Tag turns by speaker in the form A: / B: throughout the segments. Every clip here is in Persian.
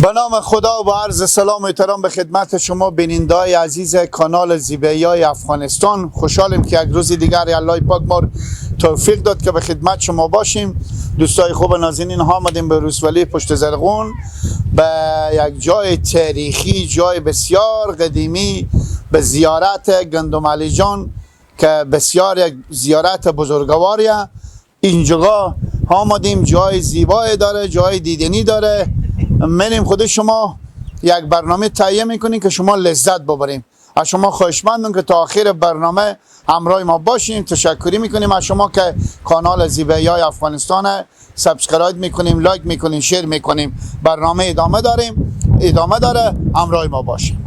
A: به نام خدا و عرض سلام و احترام به خدمت شما بینندگان عزیز کانال زیبایی‌های افغانستان. خوشحالیم که یک روز دیگر الله پاک ما توفیق داد که به خدمت شما باشیم. دوستای خوب نازنین، ها آمدیم به روسولی پشت زرغون، به یک جای تاریخی، جای بسیار قدیمی، به زیارت گندم علی جان که بسیار یک زیارت بزرگواریه. اینجا آمدیم، جای زیبایی داره، جای دیدنی داره. منیم خود شما یک برنامه تهیه میکنیم که شما لذت ببریم. از شما خواهشمندم که تا آخر برنامه همراه ما باشین. تشکری میکنیم از شما که کانال زیبایی‌های افغانستان سابسکرایب میکنیم، لایک میکنیم، شیر میکنیم. برنامه ادامه داره، همراه ما باشین.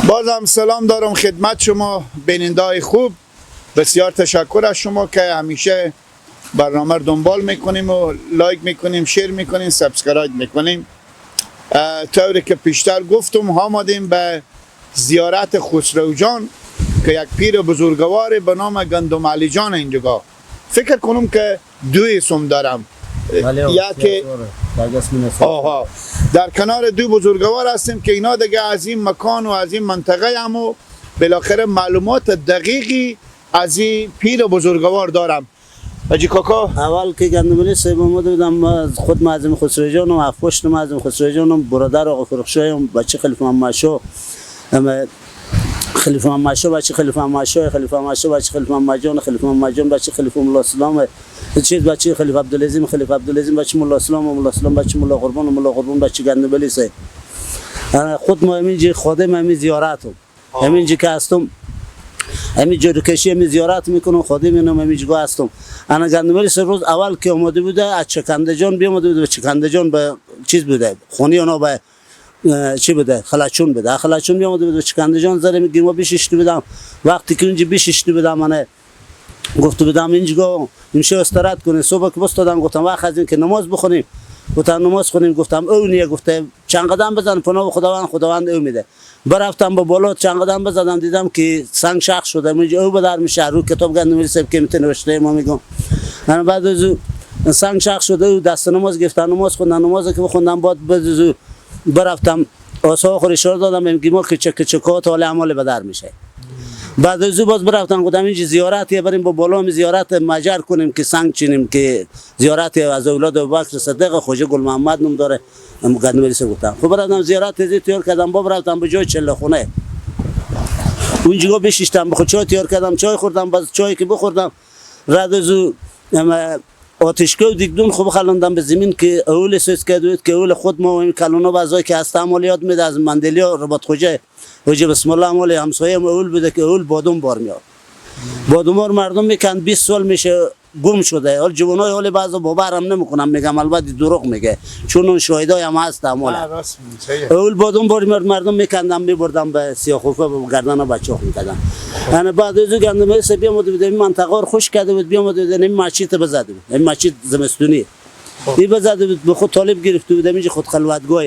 A: بازم سلام دارم خدمت شما بینندگان خوب. بسیار تشکر از شما که همیشه برنامه رو دنبال میکنیم و لایک میکنیم، شیر میکنیم، سابسکرایب میکنیم. طوری که پیشتر گفتم آمدیم به زیارت خسرو جان که یک پیر بزرگوار به نام گندم علی جان. اینجا فکر کنم که دو اسم دارم، یکی در کنار دو بزرگوار هستیم که اینا دیگه از این مکان و از این منطقه هم و بالاخره معلومات دقیقی از این پیر بزرگوار دارم. اجی کاکا،
B: اول که گندمالی صاحب اومده بودم، خود معظم خسرو جان و افپشت معظم خسرو جان و برادر آقا فرخشای بچه خلیفه محمدشاه، خلیفه محمدشاه بچه خلیفه محمدشاه، خلیفه محمدشاه بچه خلیفه محمدجان، خلیفه محمدجان بچه خلیفه مولا سلام، چیز بچه خلیفه عبدالعظیم، خلیفه عبدالعظیم بچه مولا سلام و مولا سلام بچه مولا قربان و مولا قربان بچه گندمالی صاحب. خود ما همینجا خادم همین زیارتم، همینجا که هستم، همین جادوکشی همین زیارت میکنم، خادم اینم همینجا هستم. انا گندمالی صاحب روز اول که اومده بوده از چکندجان بیامده بوده، به چکندجان به چیز بوده، خونی اونا به چی بوده، خلاچون بوده، خلاچون میامده بوده چکندجان زره میگیم و بیششتی بودم. وقتی که اونجا بیششتی بودم من گفته بودم اینجا میشه استراحت کنه. صبح که بس دادم گفتم وقت از این که نماز بخونیم، گفتم نماز خونیم، گفتم اونیه، گفته چند قدم بزن پناه خداوند، خداوند او میده. برفتم با بالا چند قدم بزدم، دیدم که سنگ شخ شده، اینجا او بدر میشه رو کتاب گندمالی صاحب که نوشته ما میگم. من بعد از سنگ شخ شده و دست نماز گرفتم، نماز خوندم، نماز که بخوندم بعد برفتم آسا خور اشاره دادم میگم که چکات حال اعمال بدر میشه. بعد از باز برفتم گفتم اینجا زیارتیه، بریم با بالا می زیارت مجر کنیم که سنگ چینیم که زیارت از اولاد ابوبکر صدیق خواجه گل محمد نام داره. گندمالی صاحب گفتم خب برفتم زیارت ازی تیار کردم، برفتم به جای چله خونه اونجا بشیشتم، بخو چای تیار کردم، چای خوردم. باز چای که بخوردم رد از آتشکده و دیگدون خوب خلاندم به زمین که اول سوز کرد که اول خود ما این کلونا بازای که هست عملیات میده از مندلیا رباط خوجه وجه بسم الله عملی همسایه اول بوده که اول بادوم بار میاد، بادومار مردم میکن 20 سال میشه گم شده. حال جوانای حال بعضا باورم نمیکنم، میگم البته دروغ میگه چون اون شاهدای هم هست عمل. اول بادوم بار میاد مردم میکندم میبردم به سیاخوفه و گردن بچه‌ها میکردم. انا بعد از گندمالی صاحب بیامد بود این منطقه رو خوش کرده بود، بیامد بود این مسجد بزد بود، این مسجد زمستونی این بزد بود، به خود طالب گرفته بود، اینجا خود خلوتگاه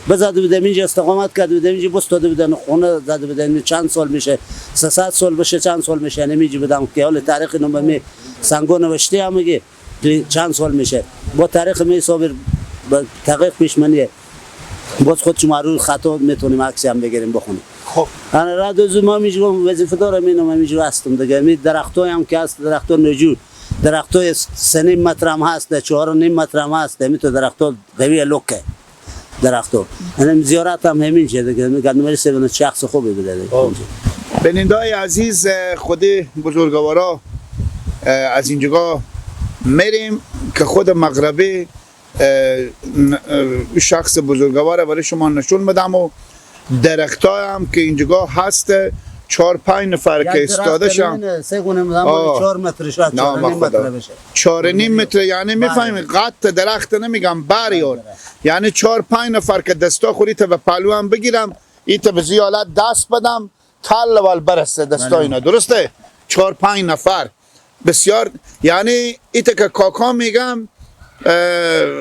B: بزد بود، اینجا استقامت کرده بود، اینجا بس داده بودن خونه زده بود. چند سال میشه 300 سال بشه، چند سال میشه نمیجی بدم که حال تاریخ نو می سنگو نوشته هم میگه چند سال میشه با تاریخ می حساب با تحقیق پیشمنیه. باز خود شما رو خطا میتونیم عکس هم بگیریم بخونیم.
A: خب
B: انا راد از ما میگم وظیفه دارم اینم میگم هستم دیگه. می درختای هم که هست، درختای نجور، درختای 3.5 متر هم هست، 4.5 متر هم هست، می تو درختای قوی لوکه درختو. انا زیارت هم همین چیه دیگه. گندمالی صاحب شخص خوبی بوده دیگه.
A: بینندگان عزیز، خود بزرگوارا از اینجا میریم که خود مغربی شخص بزرگوار برای شما نشون بدم و درختای هم که اینجا هست 4-5 نفر که استاده شم
B: 4 متر شاید 4.5 متر بشه.
A: 4.5 متر یعنی میفهمید قط درخت نمیگم باریور، یعنی 4-5 نفر که دستا خوری تا به پلو هم بگیرم ایت به زیالت دست بدم تل ول برسه دستا اینا، درسته؟ 4-5 نفر بسیار، یعنی ایت که کاکا میگم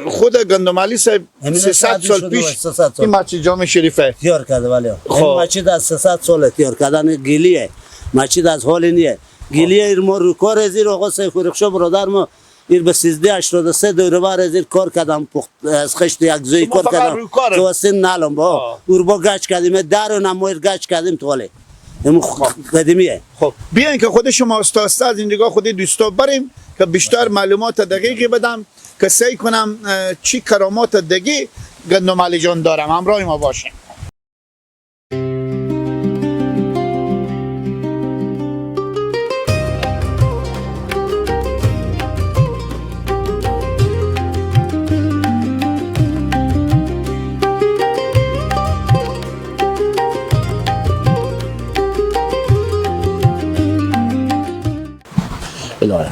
A: خود گندمالی صاحب 300 سال پیش این مسجد جامع شریفه
B: تیار کرده. ولی این مسجد از 300 سال تیار کردن گلیه، مسجد از حال نیه گلیه. ایر ما رو کار زیر آقا سیف فرخشا برادر ما ایر به 1383 دوره بار زیر کار کردم، از خشت یک زوی کار کردم تو سن نالم با اوربا گچ کردیم در و نمایر گچ کردیم توله قدیمیه.
A: خب بیاین که خود شما استاد از اینجا خودی دوستا بریم که بیشتر معلومات دقیقی بدم که سعی کنم چی کرامات دقیق گندمالی جان دارم. همراه ما باشین.
B: الله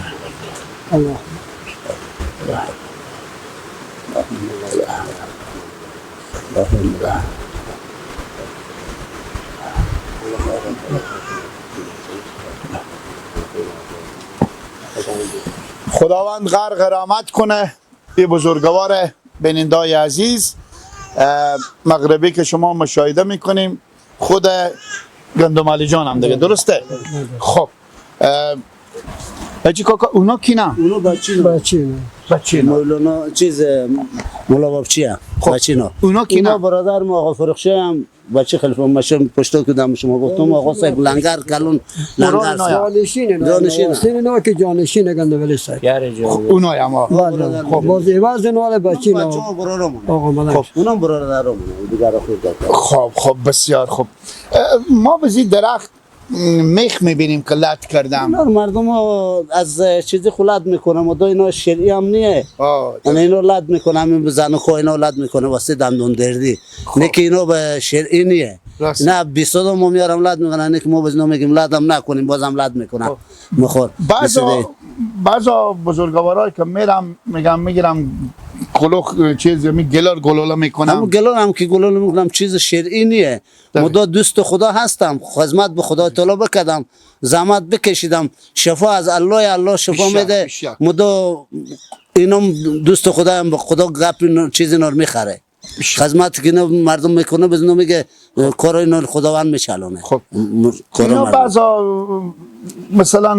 A: خداوند غرق رحمت کنه این بزرگوار بینندای عزیز مغربی که شما مشاهده میکنیم خود گندمالی جان هم دیگه، درسته؟ خب بچی کاکا اونا کی نه؟
B: اونا بچی مولانا چیز مولا بابچیه بچینا.
A: اونا کی نه؟
B: برادر ما آقا فرخشه هم بچه خلیفه مشم پشتا کدام شما گفتم آقا صاحب لنگر کلون لنگر
C: جانشین سینه که جانشین گندمالی صاحب
A: اونا هم
C: خب باز ایواز نوال بچی نه
B: آقا ملک اونا برادرمون دیگه خود
A: خب بسیار خوب. ما بزی درخت میخ میبینیم که لط کردم.
B: مردم از چیزی خلط میکنم و دو اینا شرعی هم نیه، یعنی اینو لط میکنم این بزن و خو اینا لط میکنه واسه دندون دردی، نه که اینو به شرعی نیه. نه 20 ما میارم لط میکنن، نه که ما بزنو میگیم لط هم نکنیم بازم لط میکنم مخور.
A: بعضا بزرگوارای که میرم میگم میگیرم کلوخ چیز گلار گلوله میکنم.
B: همون گلار هم که گلوله میکنم چیز شرعی نیه. مدو دوست خدا هستم، خدمت به خدا تعالی بکردم، زحمت بکشیدم، شفا از الله شفا میده. مدو اینم دوست خدا هم به خدا گپ چیزی نور میخره. خدمت که مردم میکنه بزنو میگه کار اینو خداوند میچلونه.
A: خب اینا بعضا مثلا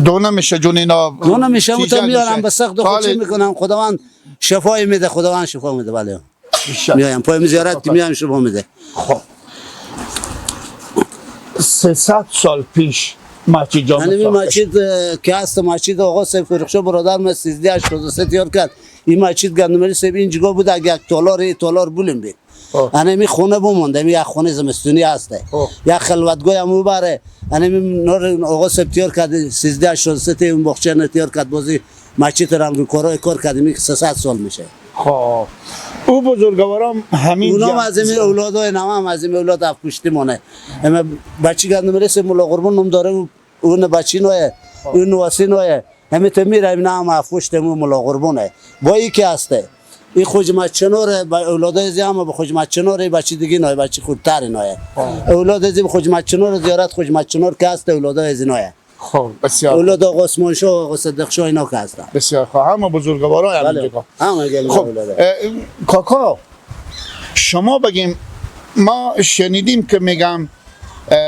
A: دونه میشه جون اینا
B: دونه میشه تو میارم به سخت و خودی میکنم خداوند شفای میده، خداوند شفا میده. بله میایم پای زیارت که میایم شفا میده.
A: خب 300 سال پیش مسجد جامع
B: این مسجد که هست مسجد آقا سیف فرخشا برادر ما 1383 تیار کرد. این مسجد گندمالی صاحب اینجا بود اگه یک تالار بولیم بید می خونه بمونده، یک خونه زمستونی هسته، یک خلوتگاه هم ببره. نور آقا صاحب تیار کرد 1383 اون بخچه تیار کرد بازی مسجد رو رو کار کردیم که 300 سال میشه.
A: خب او بزرگوارام همین
B: اونا از این اولادای نام از این اولاد افکشتی مونه. اما بچی گندمالی صاحب مولا قربان نام داره، اون بچی نوه اون نواسی نوه همه تمیره این نام افکشتی مولا قربانه با یکی هسته. این خوجمت چنور با اولادای زیام به خوجمت چنور بچی دیگه نوه بچی خودتر نوه اولاد زی خوجمت چنور زیارت خوجمت چنور که هسته اولادای زی نوه.
A: خب بسیار
B: اولاد آقا عثمان شاه آقا صدیق شاه اینا که هستن.
A: بسیار خوب همه بزرگوارا همینجا. خب کاکا شما بگیم ما شنیدیم که میگم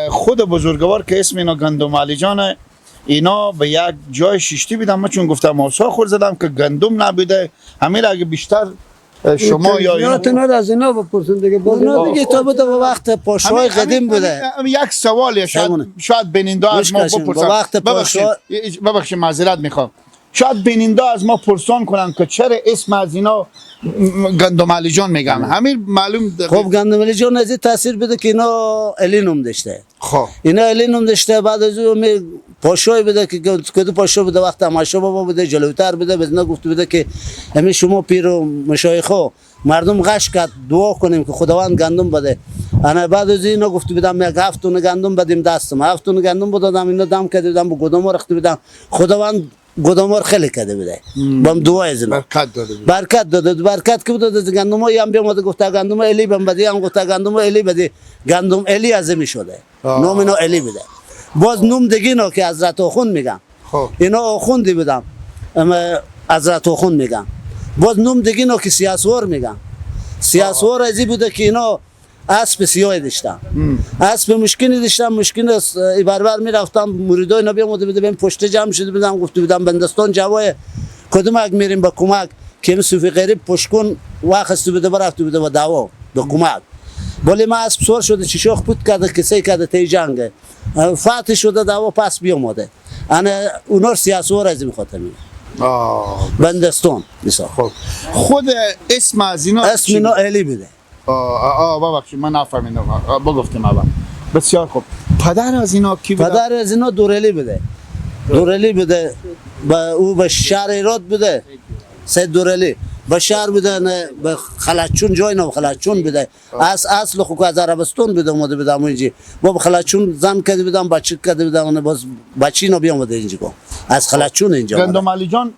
A: خود بزرگوار که اسم اینا گندمالی جانه اینا به یک جای شیشتی بیدم. ما چون گفتم ماسا خور زدم که گندم نبوده همین اگه بیشتر شما یا
C: اینا از اینا بپرسن دیگه
B: اونا دیگه تا بوده به وقت پاشوهای قدیم بوده.
A: یک سوالیه شاید بیننده از ما بپرسن. ببخشید معذرت میخوام. شاید بیننده از ما پرسان کنن که چرا اسم از اینا گندمالی جان میگم. همین معلوم.
B: خب گندمالی جان از این تاثیر بده که اینا الی نام داشته.
A: خب
B: اینا الی نام داشته بعد از اون پاشوی بده که کدو پاشو بده وقت تماشا بابا بده جلوتر بده بدنا گفت بده که همین شما پیر و مشایخ مردم غش کرد دعا کنیم که خداوند گندم بده. انا بعد از اینا گفته بودم یک 7 تن گندم بدیم دستم، 7 تن گندم بدادم، اینا دم کرده بودم به گدام رخته بودم. خداوند گدام رخ کرده بوده بام دعا از اینا برکت داده. برکت که داده گندم هم بیامد گفته گندم الی بم بدی، هم گفته گندم الی بدی. گندم الی عظیم شده، نام اینا الی بوده. باز نوم دیگه نه که حضرت آخوند میگم، اینا آخوندی بودم، اما حضرت آخوند میگم. باز نوم دیگه نه که سیاسوار میگم، سیاسوار ازی بوده که اینا اسب سیاه داشتن، اسب مشکلی داشتن، مشکل بربر میرفتم مریدای نبی اومده بوده بهم پشت جمع شده بودم، گفته بودم بندستان جوای کدوم اگ میریم با کمک که صوفی غریب پشکون وقت بوده برفته بوده با دعوا با کمک. ولی ما اسب سوار شده چی شوخ پوت کرده کسی کرده تی جنگ فتح شده دعوا پس بیامده. انا اونور سیاسوار از میخواد میگه بندستان مثلا.
A: خود اسم از اینا
B: اسم اینا الی بوده.
A: ببخشید من نفهمیدم، بگفتیم اول. بسیار خوب. پدر از اینا کی بوده؟
B: پدر از اینا دورالی بوده، دورالی بوده، او به شهر ایراد بوده، سید دورالی به شهر بوده، به خلچون جای نه خلچون بوده. اصل خو از عربستان بوده اومده بودم اینجا. با خلچون زن کرده بودم، بچه کرده بودم، باز بچی نو بیامده اینجا از خلچون اینجا.
A: گندم علی جان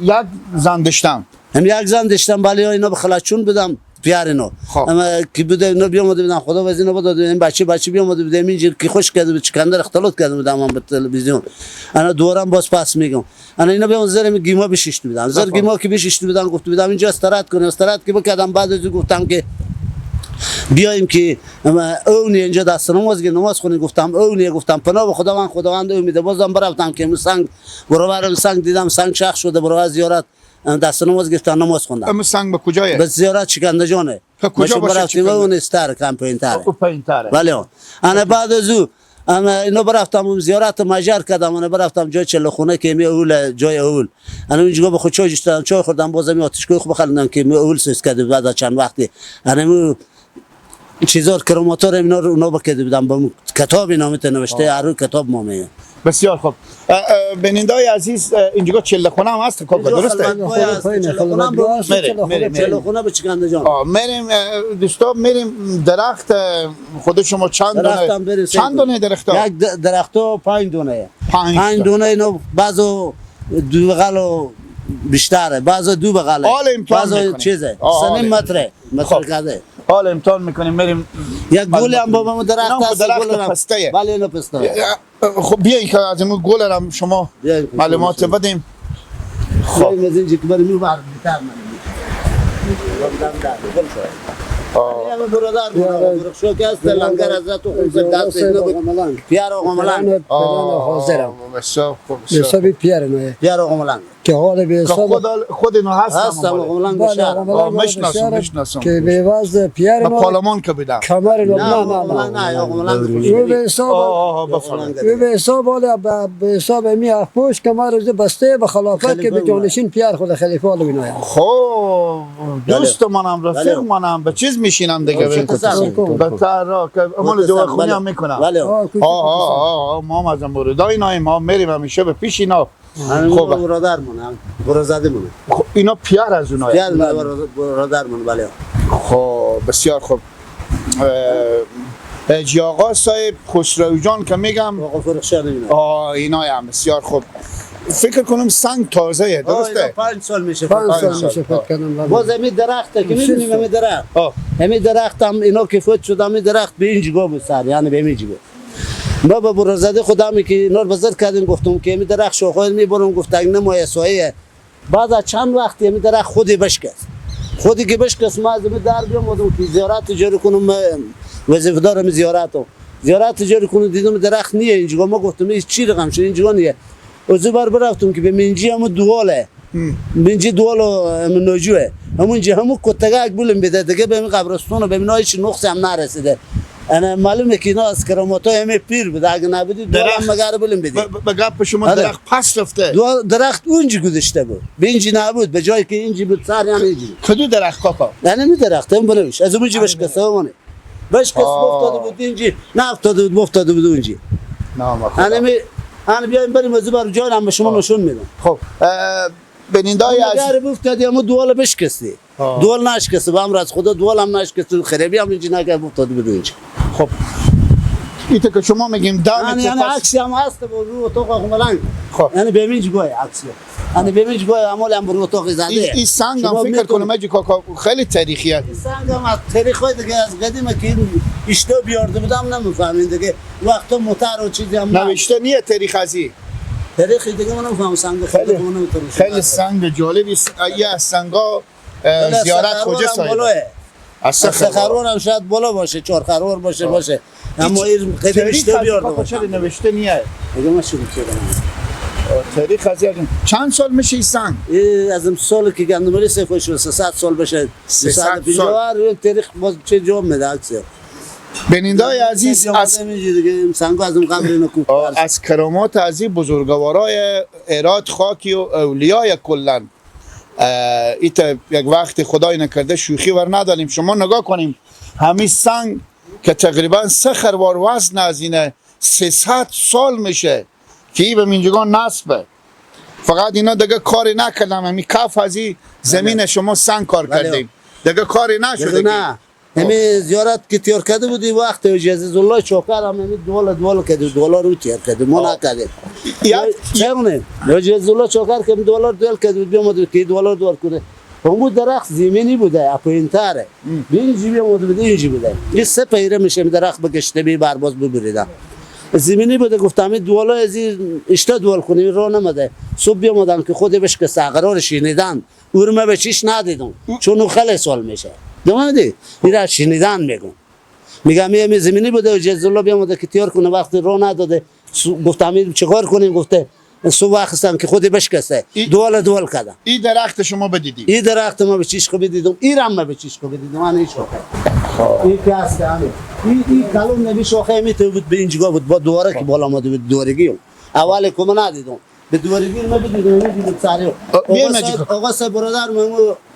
A: یک زن داشتم.
B: هم یک زن داشتم ولی اینا به خلچون بودم پیار اینا. اما کی بوده اینا بیامده بودن خدا وزینو بده این بچه بیامده بوده اینجا که خوش کرده بود چکندر اختلاط کرده بودم من به تلویزیون. انا دورم باز پس میگم. انا اینا بیام زرم گیما بشیشت بودن. زر گیما که بشیشت بودن گفت بودم اینجا استراحت کنیم. استراحت که بکردم بعد از گفتم که بیایم که اونی اینجا دست نماز خونیم. گفتم اونی، گفتم پناه به خداوند امید. بازم برفتم که سنگ برابر سنگ دیدم سنگ شخ شده برای زیارت دست نماز گرفتن نماز خوندم.
A: ام سنگ به کجایه؟
B: به زیارت شکنده جانه.
A: کجا
B: برفتیم اون استر کم پایین‌تره.
A: پایین‌تره.
B: بله. انا بعد از او انا اینو برفتم زیارت مجر کردم. انا برفتم جای چله خونه که می اول جای اول. انا اینجا به خود چای خوردم بازم آتشکوی خوب خریدم که می اول سوس کرده بعد از چند وقتی. انا چیزا کراماتور اینا رو اونا بکرده بودم با کتاب نامه نوشته هر کتاب ما میگه.
A: بسیار خوب. بینندای عزیز اینجا چله خونه هم هست کاکا درسته؟
B: چله خونه به چکنده جان.
A: میریم دوستا میریم درخت خود شما چند دونه درخت ها؟
B: یک درخت ها 5 دونه.
A: 5
B: دونه اینو بعضو دو بغل بیشتره، بعضو دو بغله، بعضو چیزه سنیم متر کرده.
A: حالا امتحان میکنیم میریم
B: یک گل هم با درخت هست،
A: درخت پسته.
B: بله اینو پسته.
A: خب بیاین که از این گل هم شما معلومات بدیم.
B: خب از اینجا که بریم میبرم بیتر من برادر برخشو که است لنگر حضرت و خمسه دست اینو پیار آقا ملنگ
C: حاضرم
A: حساب
C: پیار نه
B: پیار آقا ملنگ
C: که حال به حساب
A: خود اینو
B: هستم آقا ملنگ بشر
A: میشناسم
C: که به واسه پیار
A: ما پارلمان که بدم
C: کمر
B: نه آقا ملنگ
C: به حساب حالا به حساب می افپوش کمر روز بسته به خلافت که به جانشین پیار خود خلیفه آل بینایم.
A: خب دوست منم رفیق منم به چیز میشینم دیگه به تر که امول دو خونی هم میکنم. ما از موردای اینا ما میریم همیشه به پیش اینا.
B: خب برادر مونم برادر مونم.
A: خب اینا پیار از اونها.
B: پیار برادر مون بله.
A: خب بسیار خوب. حاجی آقا صاحب خسرو جان که میگم
B: آقا فرخشان اینا.
A: اینا هم بسیار خوب. فکر کنم سنگ تازه درسته؟
B: 5 سال میشه.
C: 5 سال میشه فکر کنم.
B: باز همین درخته که میبینیم همین درخت. همین درخت هم اینا که فوت شد همین درخت به اینجا بود سر یعنی به اینجا بود. ما با برازده خودم که اینا رو بزرگ کردیم گفتم که همین درخت شاخه میبرم گفت اگه نمای سایه. بعد از چند وقت همین درخت خودی بشکست. خودی که بشکست ما از در بیامدم که زیارت جاری کنم وظیفه دارم زیارت جاری کنم دیدم درخت نیه اینجا ما گفتم این چی رقم شد اینجا نیه. از بار برفتم که به منجی همون دواله منجی دوالو نوجوه همونجا همون کتگاک بولم بده دیگه به این قبرستون و به اینایش نقص هم نرسیده. انا معلومه که اینا از کراماتای همه پیر بود اگه نبودی دوال هم مگر بولم بده.
A: به گپ شما درخت پس رفته.
B: درخت اونجا گذاشته بود به اینجا نبود به جایی که اینجا بود سر یعنی اینجا
A: کدو درخت کاکا؟
B: یعنی می درخت هم بنویش از اونجا بشکسته همونه بشکست افتاده بود اینجا نه افتاده بود افتاده بود اونجا.
A: نه
B: انا بیایم بریم از بر جای هم به شما نشون میدم.
A: خب بینندای عزیز
B: اگر افتادی اما دوال بشکستی دوال نشکسته با امر از خدا دوال هم نشکسته خرابی هم اینجا نگه افتادی بدون اینجا
A: خب ایتا که شما میگیم دم
B: یعنی عکسی هم هست با رو اتاق ملنگ
A: خب.
B: یعنی به میج گوی عکسی یعنی به میج گوی عمل هم رو اتاق زده
A: این سنگ هم فکر کنم اجی کاکا خیلی تاریخیه.
B: این سنگ هم از تاریخ دیگه از قدیمه که این اشتو بیارده بودم نمیفهمین دیگه وقتا موتر و چیزی هم
A: نوشته نیه تاریخ ازی
B: تاریخ دیگه من نمیفهم سنگ
A: خیلی
B: نمیتونم
A: خیلی سنگ جالبی یه از سنگا زیارت خوجه سایده از
B: سخرور هم شاید بالا باشه چهار خرور باشه اما این قدیم اشتو بیارده
A: باشه
B: باشه
A: چرا نوشته نیه
B: دیگه من شروع کردم
A: تاریخ از چند سال میشه این سنگ
B: از این سال که گندمالی سفر شد 300 سال بشه
A: 300 سال.
B: تاریخ باز چه جواب میده عکس
A: بینندای عزیز
B: سنگ از اون قبر اینو کوب
A: از کرامات از این بزرگوارای ایراد خاکی و اولیای کلن ایتا یک وقت خدای نکرده شوخی ور نداریم شما نگاه کنیم همین سنگ که تقریبا 3 خروار وزن از اینه 300 سال میشه که این به منجگان نصبه فقط اینا دیگه کاری نکردم همین کف از این زمین شما سنگ کار کردیم دیگه کاری نشده
B: نه همین زیارت که تیار کرده بودی وقت عزیز الله چوکر هم همین دوال کرده دولار رو تیار کرده ما نکردیم چرونه عزیز الله چوکر که دولار دوال کرده بیامد که دولار دوال کنه اون درخت زمینی بوده اپوینتاره اینجی بیامد بوده اینجی بوده این 3 پیره میشه درخت بگشته بی برباز ببریدم زمینی بوده گفتم این دوالا از این اشتا دوال کنیم رو نمده صبح بیامدن که خود بشکسته قرار شینیدن اورمه به چیش ندیدم چون او خیلی سال میشه دومدی میره شینیدن میگم می زمینی بوده و جز الله بیامده که تیار کنه وقتی رو نداده گفتم چیکار کنیم گفته صبح وقتم که خود بشکسته دوال کردم
A: این درخت شما بدیدیم
B: این درخت ما به چیش خوب دیدم این هم به چیش خوب دیدم من شوخه این که هست این کلون نبی شوخه میته بود به اینجا بود با دواره که بالا اومده بود دورگی اول کم ندیدم به دورگی ما دیدم میدیدم سری آقا صاحب برادر من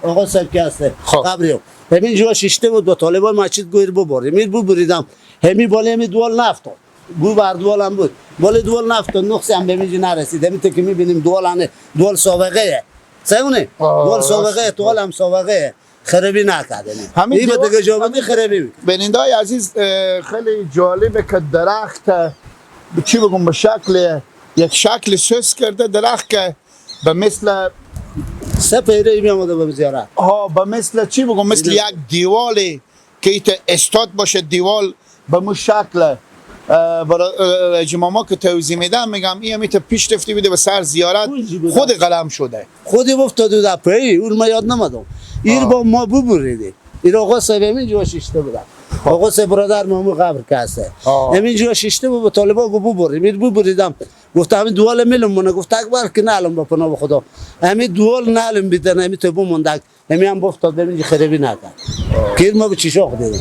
B: آقا صاحب که هست قبریو همین جا شیشته بود با طالبان مسجد گویر ببریم میر ببریدم همین بالا همین دوال نفتاد گو بر دوال هم بود بالا دوال نفتاد نقصی هم به اینجا نرسید همین که میبینیم دوال سابقه سیونه دوال سابقه دوال هم سابقه خرابی نکرده
A: همین
B: این دیگه جوابی خرابی
A: بینندای عزیز خیلی جالبه که درخت چی بگم به شکل یک شکل سوس کرده درخت که به مثل
B: 3 پیره میامده به زیارت
A: به مثل چی بگم مثل یک دیوالی که ایت استاد باشه دیوال به مو شکل جماما که توضیح میدم میگم این همیت پیش رفتی بوده به سر زیارت خود قلم شده
B: خودی افتاده در پی اون ما یاد نمادم این با ما ببریده این آقا صاحب همین جا شیشته بودن آقا صاحب برادر مامو قبر کسته همین جا شیشته بود طالبا گو ببریدم گفتم همین دوال میلم مونه گفت اکبر که نعلم با پناه خدا همین دوال نعلم بیدن همین تو بموندک همین هم افتاد ببین خرابی نکرد که ما به چیشاق دیدم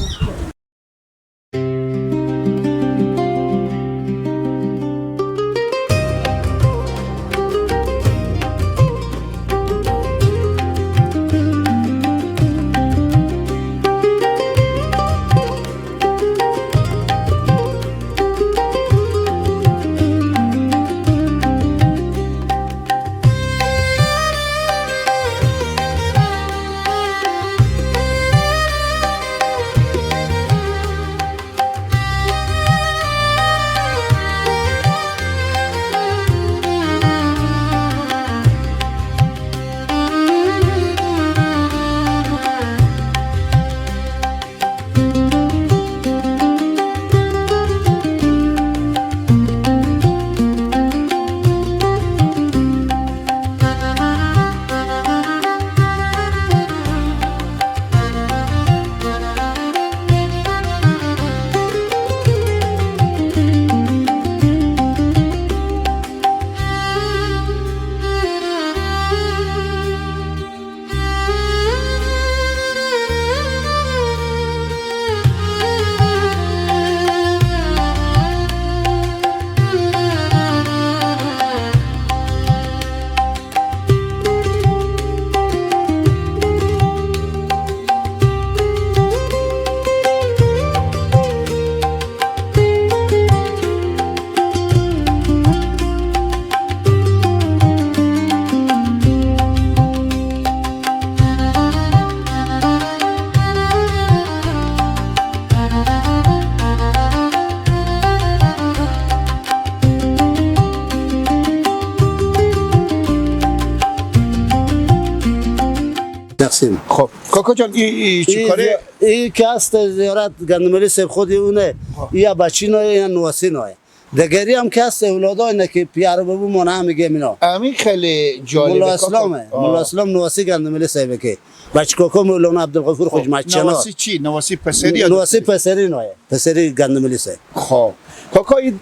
A: کاکا جان ای چی کاره؟
B: این که هست زیارت گندملی سب خودی اونه یا بچی نایه یا نواسی نایه دگری هم که هست اولادای نه که پیار ببو مانه هم میگه اینا
A: امی خیلی جالبه
B: مولا اسلامه مولا اسلام نواسی گندملی سبه که بچه کاکا مولانا عبدالغفور خوش مچنا
A: نواسی چی؟ نواسی پسری؟
B: نواسی پسری نایه پسری گندملی سه
A: خب کاکا این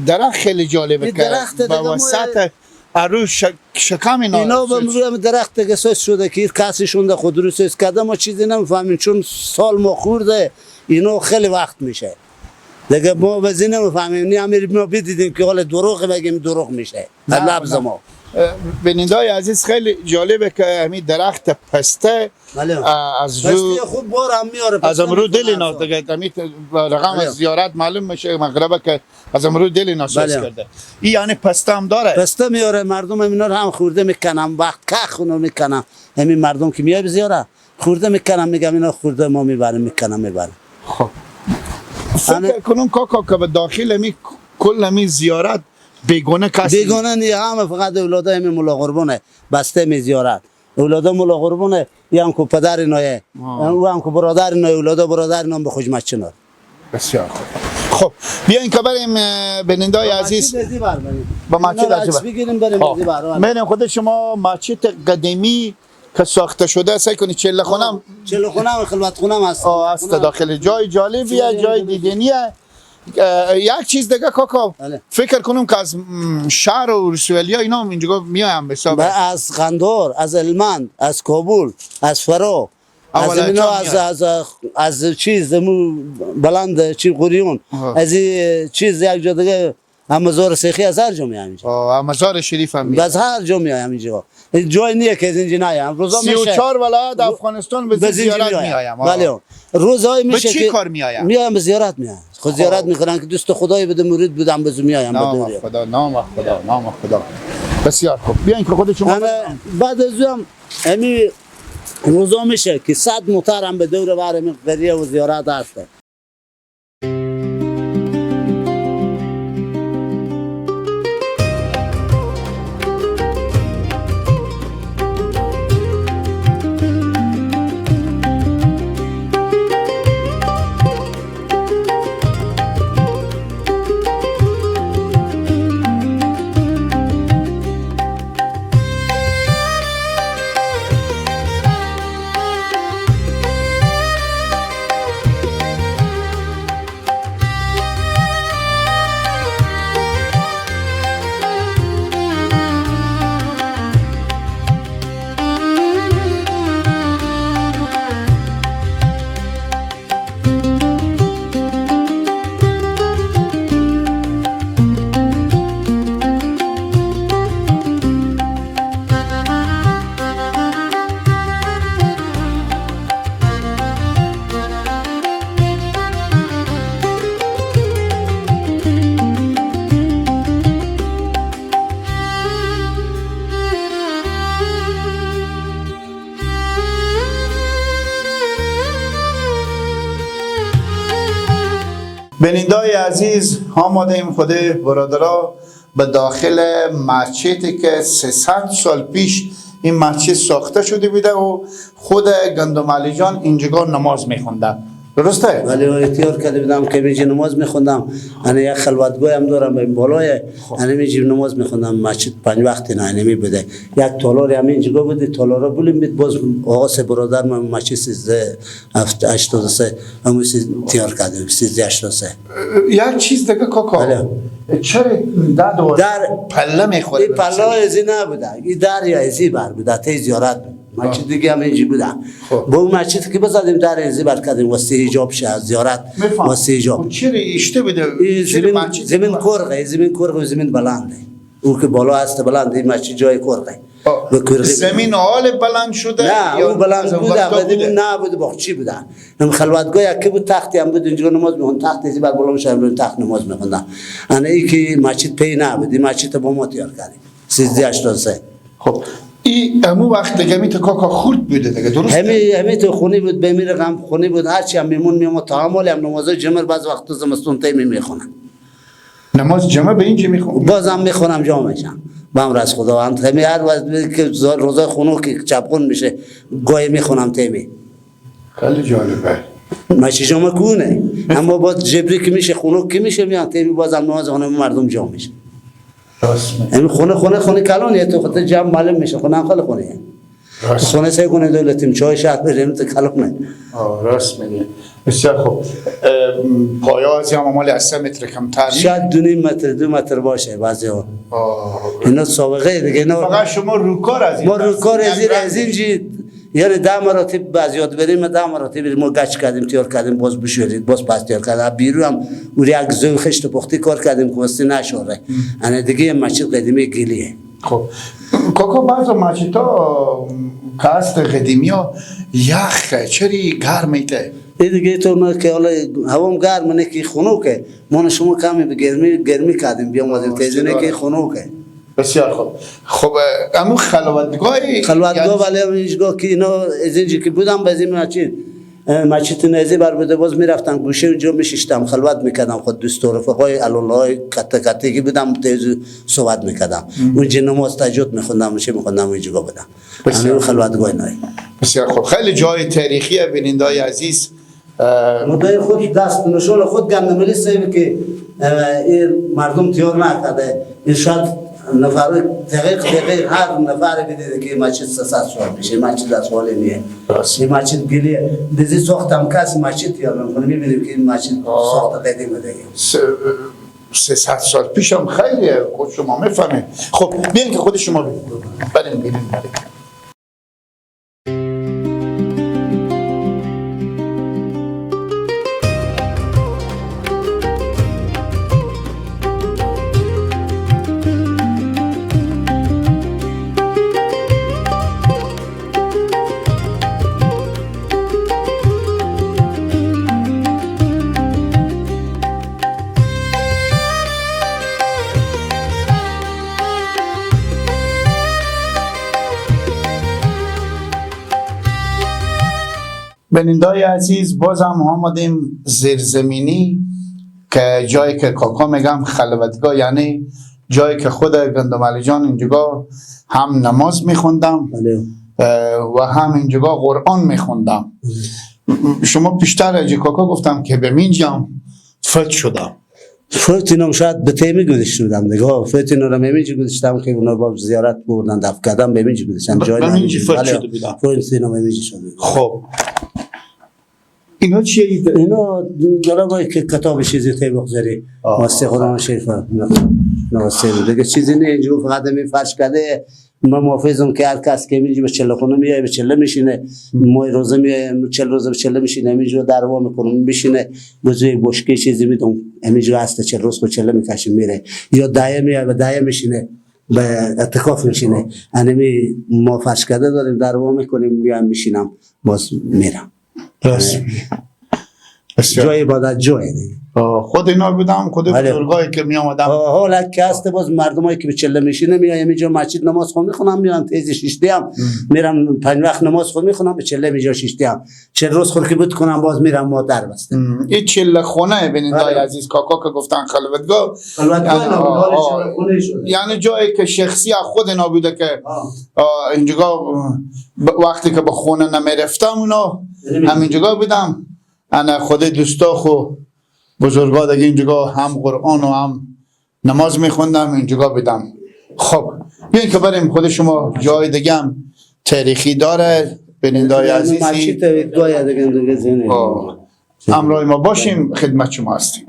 A: درخت خیلی جالبه
B: این
A: که
B: درخت
A: با
B: دیگه
A: وسط ارو شکم
B: اینا به موقع درخت که سوس شده که کسی شونده خود رو سوس کرده ما چیزی نمیفهمیم چون سال ما خورده اینا خیلی وقت میشه دیگه ما بزی نمیفهمیم نی امیر ما بدیدیم که حالا دروغ بگیم دروغ میشه در لبز ما
A: بینندای عزیز خیلی جالبه که همین درخت پسته از رو
B: خوب بار هم میاره
A: از امرو دل ناز دیگه همین رقم از زیارت معلوم میشه مغربه که از امرو دل ناز کرده این یعنی پسته هم داره
B: پسته میاره مردم اینا رو هم خورده میکنم وقت که خونو میکنم همین مردم که میای بزیاره خورده میکنم میگم اینا خورده ما میبریم میکنم
A: خب فکر کنم کاکا که به داخل همی کل همی زیارت بیگونه کسی
B: بیگونه نیه همه فقط اولاده همی مولا قربونه بسته می زیارت اولاده مولا قربونه یه هم که پدر اینایه او هم که برادر اینایه اولاده برادر اینام به خوشمت چنار
A: بسیار خوب خب بیاین که بریم بینندای عزیز با مچید از
B: بگیریم بریم
A: بینیم خود شما مچید قدیمی که ساخته شده سعی کنید چله خونم
B: خلوت خونم هست
A: هست داخل جای جالبیه جای دیدنیه یک چیز دیگه کاکا فکر کنم که از شهر و رسولیا اینا هم اینجا میایم به حساب
B: از قندار از المند از کابل از فرا از اینا از چیز بلند چی قریون از چیز یک جا دیگه هم مزار شیخی از هر جا میایم اینجا
A: مزار شریف هم میایم
B: از هر جا میایم اینجا جای نیه که از اینجا نیایم روزا میشه
A: 34 ولایت افغانستان به زیارت میایم
B: بله روزای میشه
A: که چی کار میایم
B: میایم به زیارت میایم خود زیارت میکنن که دوست خدای بده مرید بودم بزو میایم
A: نام خدا نام خدا بسیار خوب بیاین که خود شما
B: بعد از هم همین روزا میشه که 100 موتر هم به دور بر قریه و زیارت هسته
A: بینندای عزیز آماده ایم خود برادرها به داخل مسجدی که 300 سال پیش این مسجد ساخته شده بوده و خود گندم علی جان اینجا نماز میخونده درسته؟
B: ولی اختیار کرده بودم که بیجی نماز میخوندم انا یک خلوتگاه هم دارم به بالای انا میجی نماز میخوندم مسجد 5 وقت نه نمی بده یک تالار هم اینجا بوده تالارا بولیم بید باز آقا سه برادر من مسجد 1383 همون تیار کردیم 1383
A: یک چیز دیگه کاکا چرا در پله میخوره؟
B: این پله ازی نبوده این در یا ازی بر بوده تی زیارت مسجد دیگه هم اینجی بودم با اون مسجد که بزدیم در ازی بر کردیم واسه حجاب شه از زیارت واسه حجاب
A: چرا اشته بوده؟
B: زمین کرغه زمین کرغه و زمین بلنده او که بالا هست بلند این مسجد جای کرغه
A: زمین حال بلند شده؟
B: نه اون بلند بوده قدیمی نبوده باخچی بوده هم خلوتگاه یکی بود تختی هم بود اینجا نماز میخوند تخت ازی بر بالا میشه تخت نماز میخوندن انا ای که مسجد پی نبود این مسجد با ما تیار کردیم 1383
A: خب این همون وقت دیگه می تو کاکا خورد بوده دیگه درسته؟
B: همی تو خونی بود بمیر غم خونی بود هرچی هم میمون میام تعامل هم نماز جمعه بعض وقت زمستون تیمی میخونم
A: نماز جمعه به اینجا میخونم
B: بازم میخونم جامعشم بام راز خداوند همی هر وقت که روزای خونو که چپخون میشه گاهی میخونم تیمی
A: خیلی جالبه.
B: ماشی جامع کونه اما باز جبری که میشه خونک که میشه میان تیمی باز هم نماز خونه مردم جامع میشه.
A: راست میگی.
B: این خونه کلانیه تو خود جمع معلوم میشه خونه هم خیلی خونه خونه سعی کنه دولتیم چای شهر بریم تو کلانه.
A: راست میگی. بسیار خوب. پایه هم مال 3 متر کمتر نیست.
B: شاید 2.5 متر 2 متر باشه بعضی ها. اینا سابقه دیگه اینا
A: فقط شما روکار از این
B: ما روکار از این جی یعنی 10 مراتب بعضیات بریم 10 مراتب ما گچ کردیم تیار کردیم باز بشورید باز پس تیار کردیم بیرون هم اوری یک زوی خشت پختی کار کردیم که واسه نشوره انا دیگه مسجد قدیمی گلیه.
A: خب کاکا بعضا مسجدها کاست قدیمی ها یخه چری گرم ایته
B: این دیگه تو نه که حالا هوام گرم نه که خنوکه ما شما کمی به گرمی کردیم بیام اومدیم تیزونه که خنوکه.
A: بسیار خوب. خب امو خلوتگاه
B: ولی اینجا که اینا از اینجا که بودم باز این مسجد نزی بر بوده باز میرفتم گوشه اونجا میشیشتم خلوت میکردم خود دوست و رفقای الله کته که بودم تیز صحبت میکردم اونجا نماز تهجد میخوندم چه میخوندم اونجا بودم همین خلوتگاه نای.
A: بسیار خوب. خیلی جای تاریخی بینندای عزیز
B: مدای خود دست نشون خود گندملی سیب که این مردم تیار نکرده این شاید نفر دقیق هر نفر بدیده که مسجد 300 سال میشه مسجد از سال نیه این مسجد گلیه دیزی ساختم کسی مسجد تیار میکنه میبینیم که این مسجد ساخت قدیمه دیگه
A: 300 سال پیشم خیلی خود شما میفهمید. خب بیاین که خود شما بریم بینندای عزیز باز هم آمدیم زیرزمینی که جایی که کاکا میگم خلوتگاه یعنی جایی که خود گندمعلی جان اینجا هم نماز میخوندم و هم اینجا قرآن میخوندم. شما پیشتر اجی کاکا گفتم که به مینجام فت شدم
B: فوت اینم شاید به تیمی گذاشته بودم دیگه فوت اینا رو میمینجی گذاشتم که اونا با زیارت بردن دفع کردم میمینجی گذاشتم جای
A: میمینجی فوت شده بودم
B: فوت اینا میمینجی شده.
A: خب اینا چیه ایده؟
B: اینا دارم که کتاب چیزی تایی بگذاری واسه قرآن شریف نواسته دیگه چیزی نه اینجا فقط می فرش کرده من محافظم که هر کس که میجی به چله خونه میای به چله میشینه ما روزه میایم 40 روزه به چله میشینه اینجا دروا میکنم میشینه بزوی بشکه چیزی میدم اینجا هست 40 روز به چله میکشه میره یا دایه میای به دایه میشینه به اعتکاف میشینه انمی ما فرش کرده داریم دروا میکنیم میام میشینم باز میرم. جای عبادت جای دیگه
A: خود اینا بودم خود بزرگایی که می آمدم
B: حالا که هست باز مردمایی که به چله میشینه میایم اینجا مسجد نماز خون میخونم میان تیزی شیشتی هم میرم 5 وقت نماز خون میخونم به چله میجا شیشتی هم 40 روز خود که بود کنم باز میرم ما در بسته
A: این چله خونه بینندای عزیز کاکا که گفتن خلوتگاه یعنی جایی که شخصی خود اینا بوده که اینجا وقتی که به خونه نمیرفتم اونا همینجا بودم انا خود دوستا خو بزرگا دیگه اینجا هم قرآن و هم نماز میخوندم اینجا بدم. خب بیاین که بریم خود شما جای دیگه هم تاریخی داره بینندای عزیزی همراه ما باشیم خدمت شما هستیم.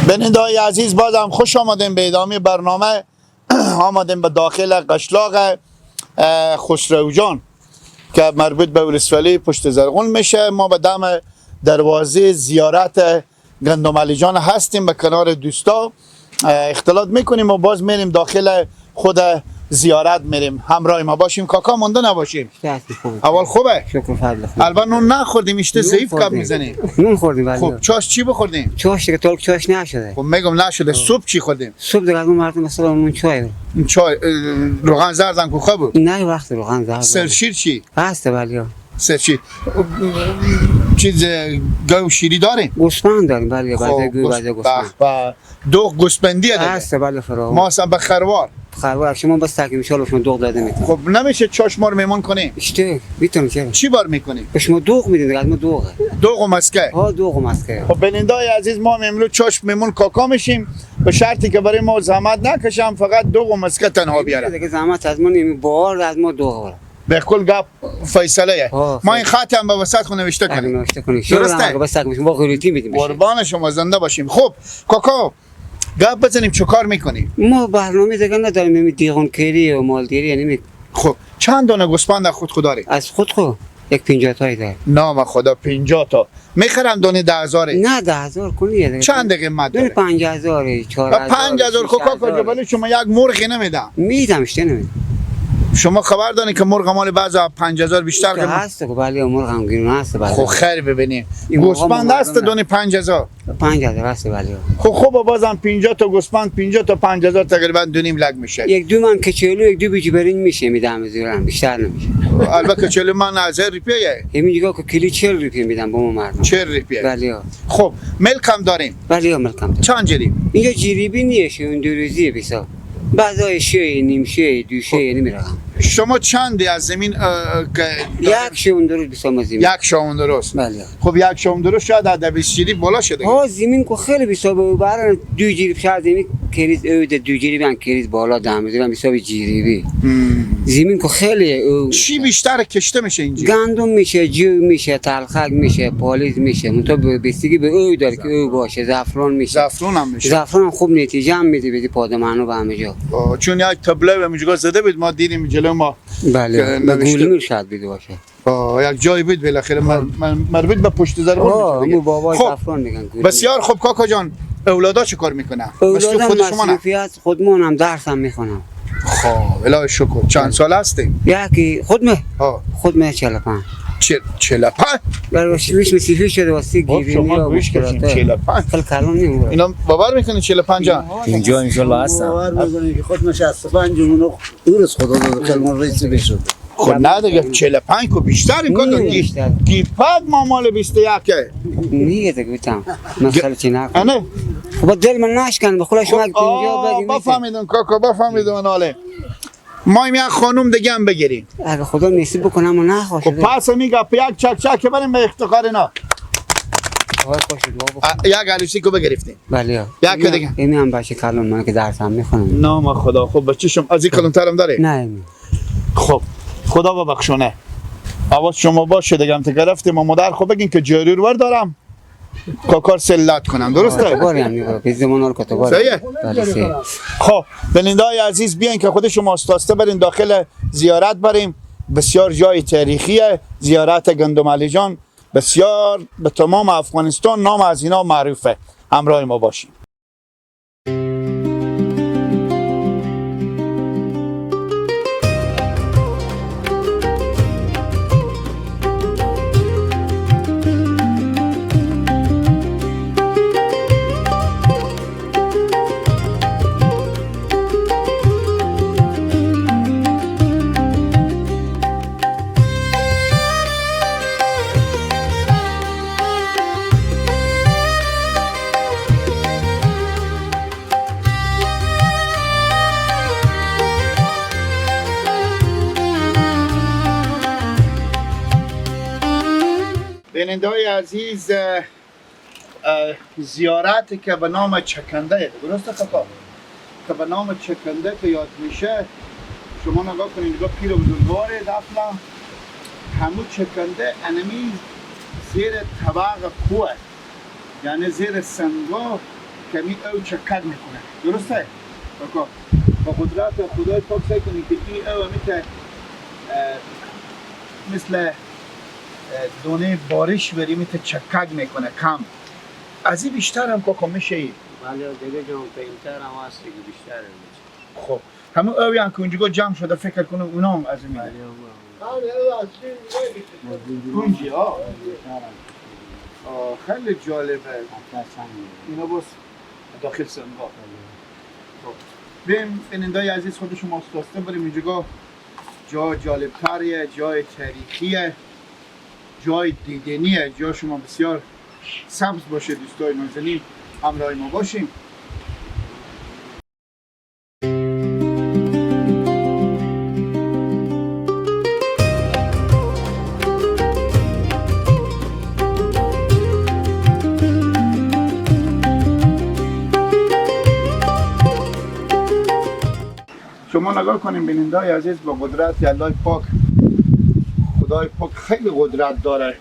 A: بینندای عزیز بازم خوش آمدیم به ادامه برنامه. آمدیم به داخل قشلاق خسرو جان که مربوط به ولسوالی پشت زرغون میشه. ما به دم دروازه زیارت گندم علی جان هستیم به کنار دوستا اختلاط میکنیم و باز میریم داخل خود زیارت میریم. همراه ما باشیم کاکا، مونده نباشیم. اول خوبه؟
D: شکر فضل خدا.
A: البته نون نخوردیم، اشته ضعیف کم میزنیم.
D: نون خوردیم ولی
A: خب چاش چی بخوردیم؟
D: چاش دیگه تولک چاش نشده.
A: خب میگم نشده. صبح چی خوردیم؟
D: صبح دیگه از اون مردم مثلا نون چای.
A: چای روغن زردن کو خوب؟
D: نه وقت روغن زرد.
A: سرشیر چی؟
D: هست ولی
A: سرشیر چیز گو شیری داریم؟
D: گوسفند داریم ولی بعد گوی بعد گوسفند.
A: دو گوسفندی دیگه.
D: هست ولی فرا.
A: ما اصلا به خروار.
D: خروار شما بس تاکیم شما شما دوغ داده میتونید.
A: خب نمیشه چاش ما رو میمون کنیم؟
D: اشته میتونید چرا؟
A: چی بار میکنیم؟
D: به شما دوغ میدید از ما دوغه.
A: دوغ و مسکه.
D: ها دوغ و مسکه.
A: خب بینندای عزیز ما امروز چاش میمون کاکا میشیم به شرطی که برای ما زحمت نکشم، فقط دوغ و مسکه تنها بیاره.
D: دیگه زحمت از ما نمی بار از ما دوغ.
A: به کل گپ فیصله ما این خط هم به وسط خو نوشته
D: اگه
A: کنیم.
D: نوشته کنید
A: درسته؟
D: بس تاکیم با غیرتی میدیم.
A: قربان شما زنده باشیم. خب کاکا گپ بزنیم چه کار میکنی؟
D: ما برنامه دیگه نداریم، می دیغون کری و مالداری یعنی
A: خب چند دانه گوسفند خود داری؟
D: از خود یک 50 تایی داره.
A: نام خدا 50 تا. میخرم دانه 10,000.
D: نه 10,000 کنی دیگه.
A: چند قیمت
D: داره؟
A: داره؟
D: 5000 4000.
A: 5000 کاکا جبل شما یک مرغی نمیدم.
D: میدم اشته نمیدم.
A: شما خبر دارین که مرغ مال بعضا 5000 بیشتر
D: که
A: قیمت
D: هست که ولی مرغ هم گیرون هست ولی.
A: خب خیر ببینیم.
D: این
A: گوسفند
D: مرغ
A: هست
D: مردم
A: دانه 5000.
D: 5000 هست ولی.
A: خب بازم 50 تا گوسفند 50 تا 5000 تقریبا 2.5 لک میشه.
D: یک دو من که 40 یک دو بیج برین میشه میدم زیرم بیشتر نمیشه.
A: البته 40 من 1000 روپیه.
D: همین دیگه که کلی 40 روپیه میدم به ما مردم.
A: 40 روپیه.
D: ولی
A: خب ملک هم داریم.
D: ولی ملکم
A: چند جری؟
D: اینجا جریبی نیست اون دو روزی بسا. بعضای شه نیم شه دو شه نمیرم.
A: شما چندی از زمین
D: یک شون درست بسام زمین.
A: یک شون درست.
D: بله.
A: خب یک شون درست شاید از 20 جری بالا شده.
D: ها زمین کو خیلی بسام برای دو جریب شاید زمین کریز دو جریب هم کریز بالا دام میذارم بسام جریبی. زمین کو خیلی
A: چی بیشتر کشته میشه اینجا؟
D: گندم میشه، جو میشه، تلخک میشه، پالیز میشه. منتها بستگی به او داره که او باشه. زعفران میشه.
A: زعفران هم میشه.
D: زعفران هم خوب نتیجه هم میده بدی پادمانو به همه جا.
A: چون یک تبله و مجگاه زده بود ما دیدیم جلو ما.
D: بله. گولی شاید بیده باشه.
A: یک جایی بود بالاخره مربوط به پشت ضربان
D: میشه. بابا
A: خب
D: زعفران میگن گولی.
A: بسیار خوب کاکا جان. اولادا چه کار میکنن؟
D: اولادم مصروفیت خودمون هم درس هم میخونم.
A: خب الهی شکر. چند سال هستی؟
D: یکی خودمه 45.
A: 45
D: برای شویش مسیحی شده واسه گیرینی و مشکلات.
A: 45
D: خیلی کلان نمیگه.
A: اینا باور میکنی 45
B: اینجا انشالله هستم. باور میکنی که خود 65 اونو درست خدا داده کلمه رئیس بشد.
A: خب نه دیگه 45 کو بیشتریم کاکا. گیپاد ما مال 21
D: میگه دیگه گفتم مثلا چی نکن.
A: نه
D: خب دل من نشکن به خدا شما 50 بگیم.
A: بفهمیدون کاکا بفهمیدون حاله. ما یک خانم دیگه هم بگیریم.
D: اگه خدا نصیب بکنم و نخواشه.
A: خب پس میگه یک چک که بریم به افتخار اینا. یک عروسی کو بگرفتیم.
D: بله.
A: یک دیگه.
D: این هم باشه کلون من که درس هم میخونم.
A: نام خدا. خب بچه شما از این کلون ترم داره؟
D: نه.
A: خب خدا ببخشونه. آواز شما باشه دیگه هم گرفتیم ما مادر خب بگین که جرور دارم. کاکار سلت کنم درسته؟
D: باری هم میگه پیش زمان کتابار.
A: صحیحه؟ خب بیننده‌های عزیز بیاین که خود شما آستاسته برین داخل زیارت بریم. بسیار جای تاریخیه زیارت گندم علی جان. بسیار به تمام افغانستان نام از اینا معروفه. همراه ما باشین. بیننده‌های عزیز زیارتی که به نام چکنده درسته کاکا؟ که به نام چکنده که یاد میشه شما نگاه کنید نگاه پیر بزرگواره دفلا همون چکنده انمی زیر طبق کوه یعنی زیر سنگا کمی او چکک میکنه درسته؟ کاکا با قدرت خدای پاک سعی کنید که این او همی مثل دونه بارش بریم تا چکک میکنه کم از این بیشتر هم کاکا میشه ای؟
B: ولی دیگه جان پیمتر هم هست دیگه بیشتر میشه.
A: خب همون اوی هم که اونجا جمع شده فکر کنم اونا هم از این میده. اونجی ها؟ خیلی جالبه. اینا باز داخل سنگا. بریم بینندای عزیز خود شما استاسته بریم اینجا جای جالبتریه، جای تاریخیه، جای دیدنیه، جای شما بسیار سبز باشه. دوستای نازنین همراه ما باشیم. شما نگاه کنیم بینندای عزیز با قدرت الله پاک، خدای پاک خیلی قدرت داره.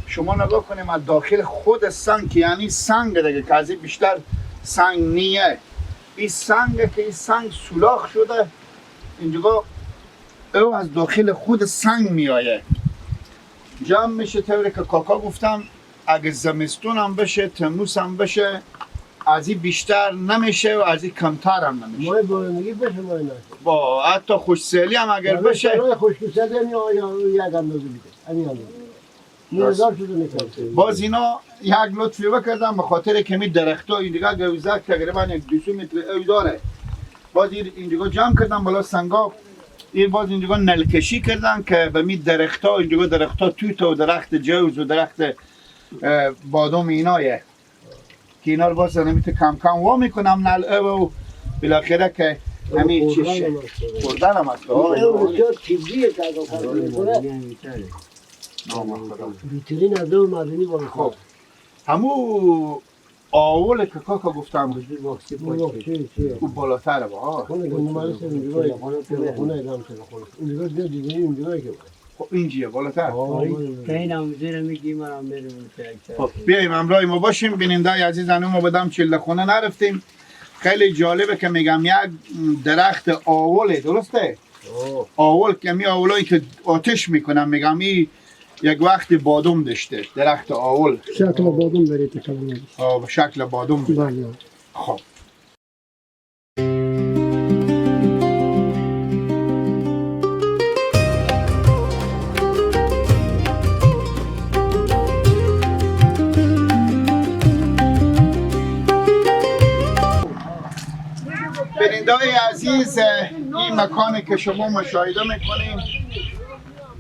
A: شما نگاه کنیم از داخل خود سنگ که یعنی سنگ دیگه که از این بیشتر سنگ نیه. این سنگ که این سنگ سولاخ شده اینجا او از داخل خود سنگ میآیه. جمع میشه طوری که کاکا گفتم اگه زمستون هم بشه تموز هم بشه از این بیشتر نمیشه و از این کمتر هم نمیشه.
C: مای بارندگی بشه مای نه.
A: با حتی خوشسالی هم اگر بشه
C: خوشگسالی هم یک اندازه میده. همین اندازه. نیازار شده میکنه.
A: باز اینا یک لطفی بکردم به خاطر کمی درخت ها این دیگه گوزک تقریبا 200 متر او داره. باز اینجا جمع کردم بالا سنگا. این باز اینجا نلکشی کردن که به می درخت ها اینجا درخت ها توت و درخت جوز و درخت بادام اینایه که اینا رو باز نمیته کم کم وا میکنم نل او و بالاخره که همین چیشه خوردن هم هست.
C: بیترین از دو مردمی بالا.
A: خب همو آول که کاکا گفتم او بالاتره با خب اینجیه بالاتر. خب بیاییم همراه ما باشیم. بینندای عزیز ما بدم چله خونه نرفتیم. خیلی جالبه که میگم یک درخت آوله، درسته؟ آول که می آولایی که آتش میکنم میگم این یک وقت بادوم داشته درخت آول.
C: شکل بادوم داره تکلم.
A: به شکل بادوم.
C: بله.
A: خب بینندای عزیز این مکانی که شما مشاهده میکنیم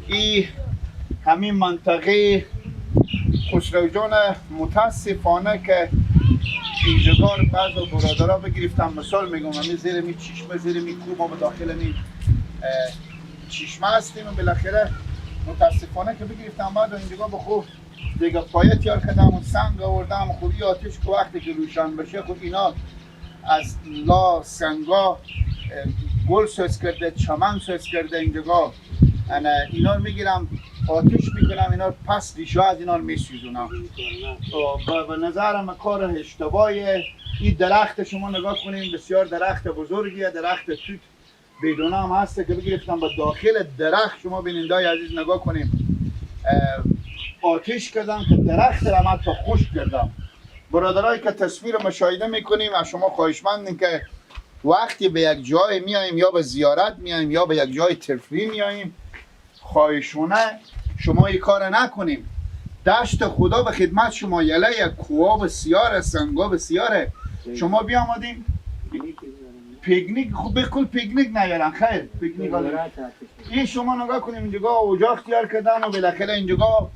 A: این همین منطقه خسرو جان متاسفانه که اینجا بعض برادرها بگرفتم مثال میگم همین زیر می چشمه زیر می کوه ما به داخل می چشمه هستیم و بالاخره متاسفانه که بگرفتم بعد اینجا به خوب دیگه پایه تیار کردم و سنگ آوردم خوبی آتش که وقتی که روشن بشه خود اینا از لا سنگا گل سوز کرده چمن سوز کرده اینجا اینا رو میگیرم آتش میکنم اینا پس ریشه از اینا رو میسوزونم. به نظرم کار اشتباهیه. این درخت شما نگاه کنیم بسیار درخت بزرگیه، درخت توت بدون هم هسته که بگرفتم به داخل درخت شما بینندای عزیز نگاه کنیم آتش کردم که درخت را حتی خشک کردم. برادرایی که تصویر مشاهده میکنیم از شما خواهشمندیم که وقتی به یک جای میاییم یا به زیارت میاییم یا به یک جای تفریح میاییم خواهشونه شما این کار نکنیم. دشت خدا به خدمت شما یله کوها بسیاره، سنگا بسیاره. شما بیامدیم پیکنیک خوب بکل پیکنیک نیارن خیر پیکنیک این شما نگاه کنیم اینجا اجاق تیار کردن و بالاخره اینجا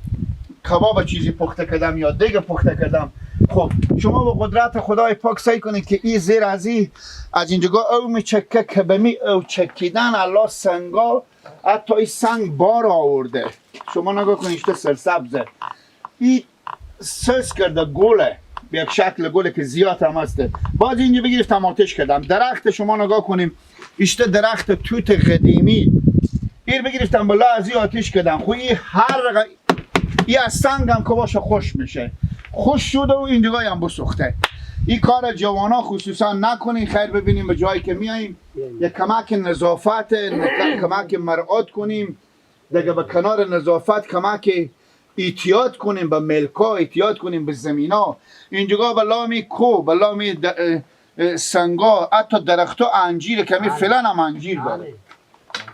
A: کباب چیزی پخته کردم یا دیگه پخته کردم. خب شما با قدرت خدای پاک سعی کنید که این زیر از اینجا او میچکه که به می او چکیدن الله سنگا حتی این سنگ بار آورده. شما نگاه کنید تو سرسبزه این سس کرده گله به یک شکل گله که زیاد هم هسته. باز اینجا بگیرفتم آتش کردم. درخت شما نگاه کنیم ایشته درخت توت قدیمی این بگیرفتم بلا از این آتش کردم. خب این این از سنگ هم که باشه خوش میشه، خوش شده و اینجا هم بسوخته. این کار جوانا خصوصا نکنین. خیر ببینیم به جایی که میاییم یک کمک نظافت کمک مرعات کنیم دیگه به کنار نظافت کمک احتیاط کنیم به ملکا، احتیاط کنیم به زمینا. اینجا به لامی کو، به لامی سنگا، حتی درختو انجیر کمی فعلا هم انجیر داره.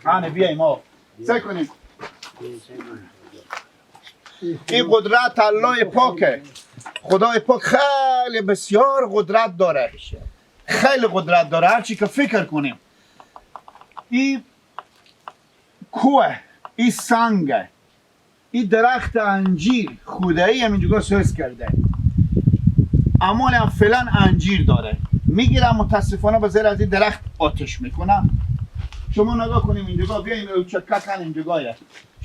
A: آنه بیاییم ما سعی کنیم. این قدرت الله پاکه. خدای پاک خیلی بسیار قدرت داره، خیلی قدرت داره. هرچی که فکر کنیم. این کوه، این سنگه، این درخت انجیر خدایی هم اینجا سوز کرده، اما هم فعلا انجیر داره. میگیرم متاسفانه به زیر از این درخت آتش میکنم. شما نگاه کنیم اینجا، بیاین او چککن اینجاگایه.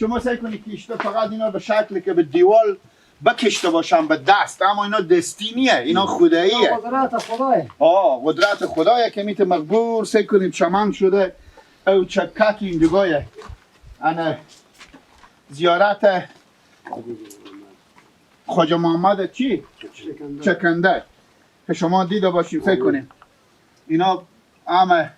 A: شما سعی کنید کشته فقط اینا به شکلی که به دیوال بکشته باشن به دست، اما اینا دستی نیه، اینا خداییه.
C: قدرت خدایه.
A: قدرت خدایه که میته مقبول سعی کنیم چمن شده او چکک اینجاگایه. انا زیارت خواجه محمد چی؟ چکنده که شما دیده باشید. فکر کنیم اینا همه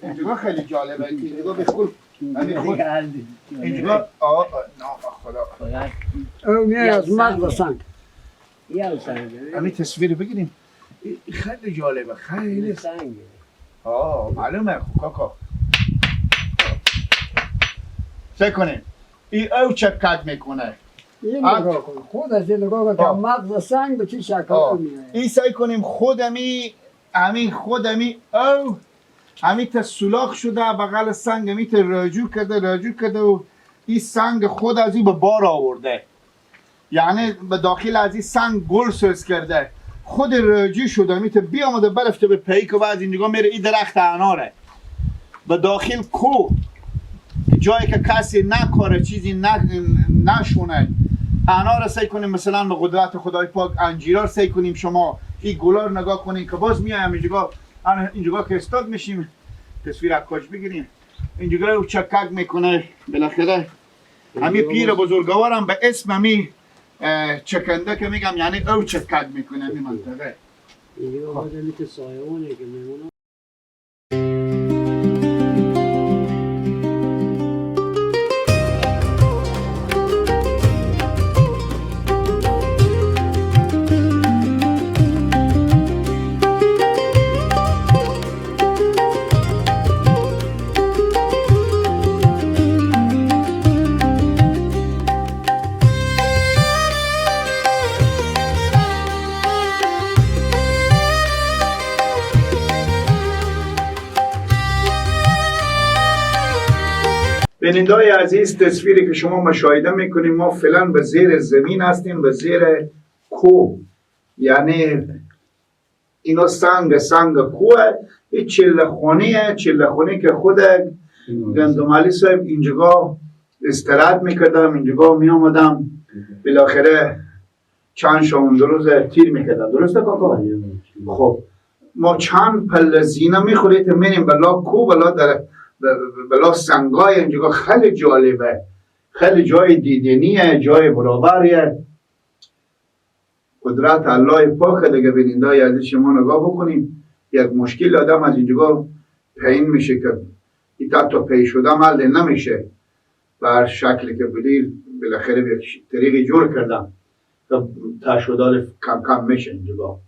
A: اینجا خیلی جالبه. اینجا بخور اینجا خدا
C: او میای از مغز سنگ.
A: همین تصویر بگیریم. خیلی جالبه، خیلی معلومه کاکا. فکر کنیم این او چکک میکنه.
C: این نگاه کن، خود از این نگاه کن که مغز سنگ به چی شکل میاد.
A: این سعی کنیم خودمی او همی تا سولاخ شده بغل سنگ، همی تا رجوع کرده و این سنگ خود از این به بار آورده، یعنی به داخل از این سنگ گل سوز کرده، خود رجوع شده، همی تا بیامده برفته به پیک و از اینجا میره. این درخت اناره به داخل کو، جایی که کسی نکاره، چیزی نشونه. انار سعی کنیم مثلا به قدرت خدای پاک، انجیرار سعی کنیم. شما این گلار نگاه کنیم که باز میایم اینجا که استاد میشیم. تصویر عکاش بگیریم. اینجا او چکک میکنه. بالاخره همین پیر بزرگوارم به اسم همین چکنده که میگم، یعنی او چکک میکنه همین منطقه.
C: اینجا آدمی که سایه‌ونه که میمونه.
A: بیننده‌های عزیز، تصویری که شما مشاهده میکنیم، ما فعلا به زیر زمین هستیم، به زیر کوه. یعنی اینا سنگ کوه. این چله خونه که خود گندمالی صاحب اینجا استراحت میکردم، اینجا میامدم، بالاخره چند شاون روز تیر میکردم. درسته کاکا؟ خب ما چند پله زینه میخورید میریم بلا کوه، بلا سنگای اینجا. خیلی جالبه، خیلی جای دیدنیه، جای برابریه. قدرت الله پاک دیگه. بیننده‌های عزیز شما نگاه بکنیم، یک مشکل آدم از اینجا پایین میشه که این تا پی شده حل نمیشه. به هر شکلی که بودیر بالاخره یک طریقی جور کردم که تا شده کم کم میشه اینجا.